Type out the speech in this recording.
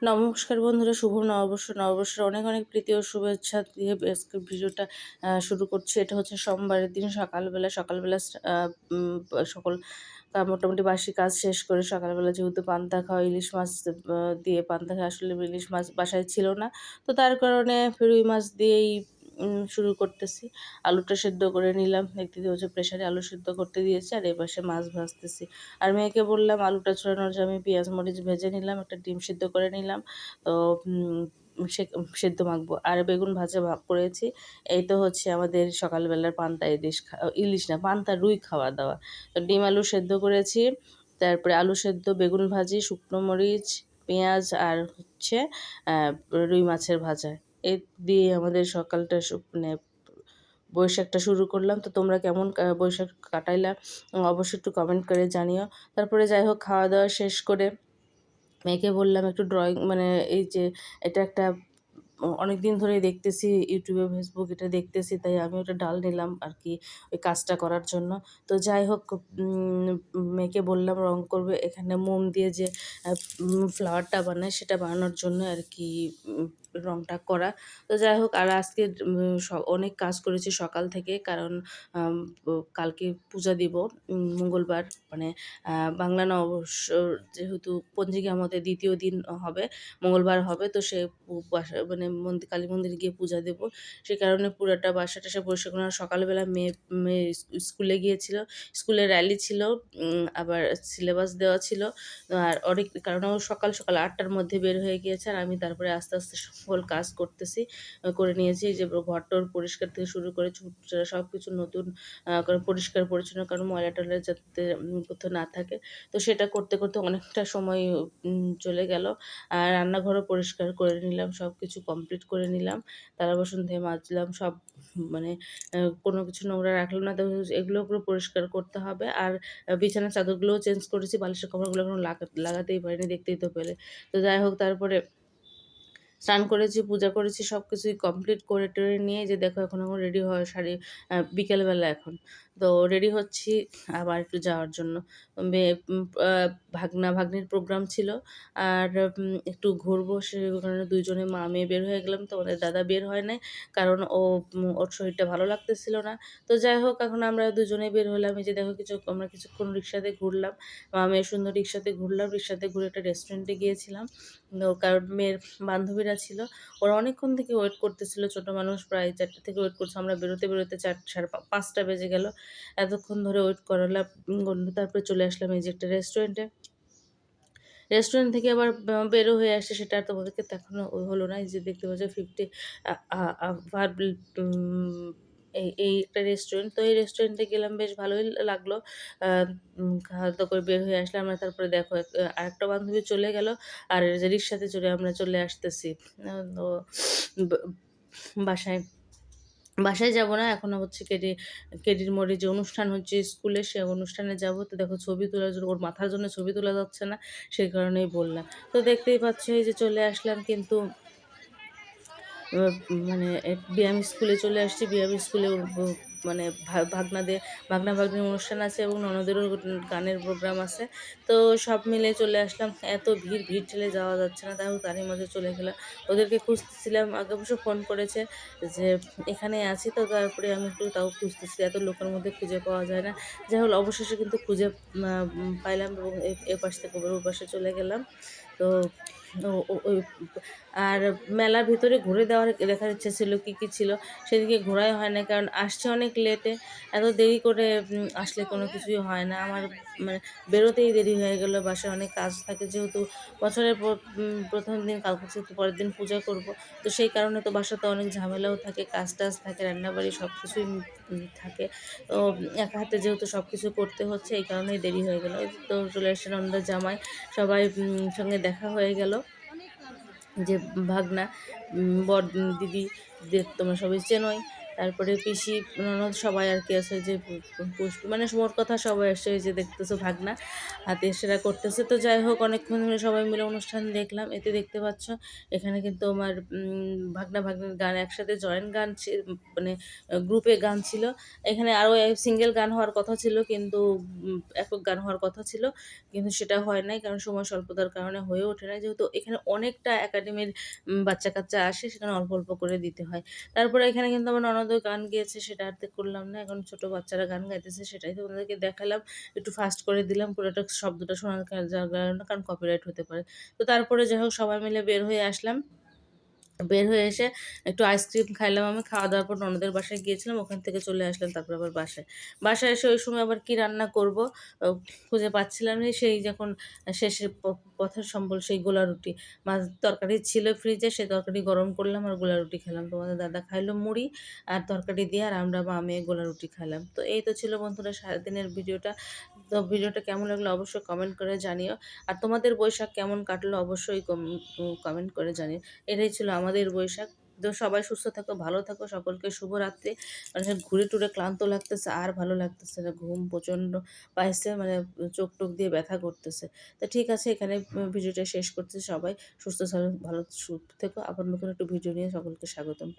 নমস্কার বন্ধুরা, শুভ নববর্ষ। নববর্ষের অনেক অনেক প্রীতি ও শুভেচ্ছা দিয়ে আজকের ভিডিওটা শুরু করছি। এটা হচ্ছে সোমবারের দিন সকালবেলা। সকল মোটামুটি বাসি কাজ শেষ করে সকালবেলা যেহেতু পান্তা খাওয়া, ইলিশ মাছ দিয়ে পান্তা খাওয়া, আসলে ইলিশ মাছ বাসায় ছিল না, তো তার কারণে রুই মাছ দিয়েই শুরু করতেছি। আলুটা সেদ্ধ করে নিলাম, দেখতে হচ্ছে প্রেশারে আলু সেদ্ধ করতে দিয়েছি, আর এপাশে মাছ ভাজতেছি। আর মেয়েকে বললাম আলুটা ছড়ানোর জন্য আমি পেঁয়াজ মরিচ ভেজে নিলাম, একটা ডিম সিদ্ধ করে নিলাম। তো সেদ্ধ মাখবো, আর বেগুন ভাজা ভাগ করেছি। এই তো হচ্ছে আমাদের সকালবেলার পান্তা ইলিশ না, পান্তা রুই খাওয়া দাওয়া। তো ডিম আলু সেদ্ধ করেছি, তারপরে আলু সেদ্ধ, বেগুন ভাজি, শুকনো মরিচ, পেঁয়াজ, আর হচ্ছে রুই মাছের ভাজা। এই দিয়ে আমাদের সকালটা মানে বৈশাখটা শুরু করলাম। তো তোমরা কেমন বৈশাখ কাটাইলা অবশ্যই একটু কমেন্ট করে জানিও। তারপরে যাই হোক, খাওয়া দাওয়া শেষ করে মেয়েকে বললাম একটু ড্রয়িং, মানে এই যে এটা একটা অনেক দিন ধরেই দেখতেছি ইউটিউবে, ফেসবুক, এটা দেখতেছি, তাই আমি ওটা ডাল নিলাম আর কি ওই কাজটা করার জন্য। তো যাই হোক, মেয়েকে বললাম রং করবে, এখানে মোম দিয়ে যে ফ্লাওয়ারটা বানায় সেটা বানানোর জন্য আর কি রংটা করা। তো যাই হোক, আর আজকে অনেক কাজ করেছি সকাল থেকে, কারণ কালকে পূজা দিব, মঙ্গলবার, মানে বাংলা নববর্ষ যেহেতু পঞ্জিকা মতে দ্বিতীয় দিন হবে, মঙ্গলবার হবে, তো সে বাসা মানে কালী মন্দিরে গিয়ে পূজা দেব। সে কারণে পুরোটা বাসা টাসা পরিষ্কার করে সকালবেলা মেয়ে মেয়ে স্কুলে গিয়েছিল, স্কুলে র্যালি ছিল, আবার সিলেবাস দেওয়া ছিল। আর অনেক কারণ ও সকাল সকাল 8টার মধ্যে বের হয়ে গিয়েছে, আর আমি তারপরে আস্তে আস্তে সকল কাজ করতেছি, করে নিয়েছি। যে ঘরটর পরিষ্কার থেকে শুরু করে সব কিছু নতুন করে পরিষ্কার পরিচ্ছন্ন, কারণ ময়লা টয়লা যাতে কোথাও না থাকে। তো সেটা করতে করতে অনেকটা সময় চলে গেল। আর রান্নাঘরও পরিষ্কার করে নিলাম, সব কিছু কমপ্লিট করে নিলাম, থালা বাসন ধুয়ে মাজলাম সব, মানে কোনো কিছু নোংরা রাখলাম না। তো এগুলো পুরো পরিষ্কার করতে হবে। আর বিছানার চাদরগুলোও চেঞ্জ করেছি, বালিশের কভারগুলো এখনো লাগাতেই পারিনি, দেখতেই তো পেলে। তো যাই হোক, তারপরে স্নান করেছি, পূজা করেছি, সব কিছুই কমপ্লিট করে টরে নিয়ে যে দেখো এখন রেডি হয় বিকেলবেলা এখন। তো রেডি হচ্ছি আবার একটু যাওয়ার জন্য। ভাগ্নির প্রোগ্রাম ছিল, আর একটু ঘুরবো, সে কারণে দুইজনে মা মেয়ে বের হয়ে গেলাম। তো ওদের দাদা বের হয় নাই, কারণ ওর শরীরটা ভালো লাগতেছিল না। তো যাই হোক, এখন আমরা দুজনেই বের হলাম। এই যে দেখো আমরা কিছুক্ষণ রিক্সাতে ঘুরলাম, মা মেয়ে সুন্দর রিক্সাতে ঘুরলাম। রিক্সাতে ঘুরে একটা রেস্টুরেন্টে গিয়েছিলাম। কারণ মেয়ের বান্ধবীরা ছিল, ওরা অনেকক্ষণ থেকে ওয়েট করতেছিল, ছোট মানুষ প্রায় 4টা থেকে ওয়েট করছে। আমরা বেরোতে বেরোতে 5টা বেজে গেল, এতক্ষণ ধরে ওয়েট করালাম। তারপরে চলে আসলাম এই যে একটা রেস্টুরেন্টে। রেস্টুরেন্ট থেকে আবার বেরো হয়ে আসছে, সেটা আর তোমাদেরকে দেখানো হলো না। এই যে দেখতে পাচ্ছ 50 এই একটা রেস্টুরেন্ট। তো এই রেস্টুরেন্টে গেলাম, বেশ ভালোই লাগলো। খাওয়া দাওয়া করে বের হয়ে আসলাম আমরা। তারপরে দেখো আরেকটা বান্ধবী চলে গেল, আর যে রিক্সাতে চড়ে আমরা চলে আসতেছি তো ব- বাসায়। বাসায় যাব না, এখনো হচ্ছে কেডির মোড়ে যে অনুষ্ঠান হচ্ছে স্কুলে, সে অনুষ্ঠানে যাব। তো দেখো ছবি তোলার জন্য, ওর মাথার জন্য ছবি তোলা যাচ্ছে না, সেই কারণেই বললাম। তো দেখতেই পাচ্ছ এই যে চলে আসলাম, কিন্তু মানে ব্যায়াম স্কুলে চলে আসছি। ব্যায়াম স্কুলে মানে ভাগনা ভাগ্নির অনুষ্ঠান আছে, এবং ননদেরও গানের প্রোগ্রাম আছে। তো সব মিলে চলে আসলাম। এত ভিড় ঠেলে যাওয়া যাচ্ছে না, তারই মাঝে চলে গেলাম। ওদেরকে খুঁজতেছিলাম, আগে অবশ্য ফোন করেছে যে এখানে আছি। তো তারপরে আমি একটু তাও খুঁজতেছি, এত লোকের মধ্যে খুঁজে পাওয়া যায় না। যাই হোক, অবশেষে কিন্তু খুঁজে পাইলাম, এবং এ পাশ থেকে ওর পাশে চলে গেলাম। তো ওই আর মেলার ভিতরে ঘুরে দেখার ইচ্ছে ছিল, কী ছিল, সেদিকে ঘোরাই হয় না, কারণ আসছে অনেক লেটে। এত দেরি করে আসলে কোনো কিছুই হয় না। আমার মানে বেরোতেই দেরি হয়ে গেল, বাসায় অনেক কাজ থাকে, যেহেতু বছরের প্রথম দিন, কালকে যেহেতু পরের দিন পূজা করব। তো সেই কারণে তো বাসাতে অনেক ঝামেলাও থাকে, কাজ টাজ থাকে, রান্নাবাড়ি সব কিছুই থাকে। তো একা হাতে যেহেতু সব কিছু করতে হচ্ছে, এই কারণেই দেরি হয়ে গেল। তো চলে আসছে নন্দার জামাই, সবাই সঙ্গে দেখা হয়ে গেল, যে ভাগনা, বর, দিদি, তোমরা সবাই চেনোই। তারপরে পিসি, ননদ সবাই আর কি আছে যে মানে মোট কথা সবাই এসে এই যে দেখতেছো ভাগনা হাতে সেরা করতেছে। তো যাই হোক অনেকক্ষণ ধরে সবাই মিলে অনুষ্ঠান দেখলাম। এতে দেখতে পাচ্ছ এখানে কিন্তু আমার ভাগনা ভাগ্নির গান একসাথে জয়েন্ট গান মানে গ্রুপে গান ছিল। এখানে আরও সিঙ্গেল গান হওয়ার কথা ছিল, কিন্তু একক গান হওয়ার কথা ছিল, কিন্তু সেটা হয় নাই কারণ সময় স্বল্পতার কারণে হয়ে ওঠে না। যেহেতু এখানে অনেকটা একাডেমির বাচ্চা কাচ্চা আসে, সেখানে অল্প অল্প করে দিতে হয়। তারপরে এখানে কিন্তু আমার ননদও গান গেয়েছে, সেটা আর তো করলাম না। এখন ছোট বাচ্চারা গান গাইতেছে, সেটাই তোমাদেরকে দেখালাম। একটু ফাস্ট করে দিলাম, পুরোটা শব্দটা শোনা যাওয়ার কারণে, কারণ কপিরাইট হতে পারে। তো তারপরে যাই হোক সবাই মিলে বের হয়ে আসলাম। বের হয়ে এসে একটু আইসক্রিম খাইলাম আমি। খাওয়া দাওয়ার পর ননদের বাসায় গিয়েছিলাম, ওখান থেকে চলে আসলাম তারপর আবার বাসায়। বাসায় এসে ওই সময় আবার কি রান্না করব খুঁজে পাচ্ছিলাম না। সেই যখন শেষের পথের সম্বল সেই গোলা রুটি, মাছ তরকারি ছিল ফ্রিজে, সেই তরকারি গরম করলাম আর গোলা রুটি খেলাম। তোমাদের দাদা খাইলো মুড়ি আর তরকারি দিয়ে, আর আমরা মা মেয়ে গোলা রুটি খেলাম। তো এই তো ছিল বন্ধুরা সারাদিনের ভিডিওটা। তো ভিডিওটা কেমন লাগলো অবশ্যই কমেন্ট করে জানিও। আর তোমাদের বৈশাখ কেমন কাটলো অবশ্যই কমেন্ট করে জানিও। এটাই ছিল আমাদের বৈশাখ। তো সবাই সুস্থ থাকো, ভালো থাকো, সকলকে শুভরাত্রি। মানে ঘুরে টুরে ক্লান্ত লাগতেছে, আর ভালো লাগতেছে না, ঘুম প্রচণ্ড পাইছে, মানে চোখ টোক দিয়ে ব্যথা করতেছে। তো ঠিক আছে, এখানে ভিডিওটা শেষ করতে। সবাই সুস্থ ভালো থেকো। আবার নতুন একটা ভিডিও নিয়ে সকলকে স্বাগতম।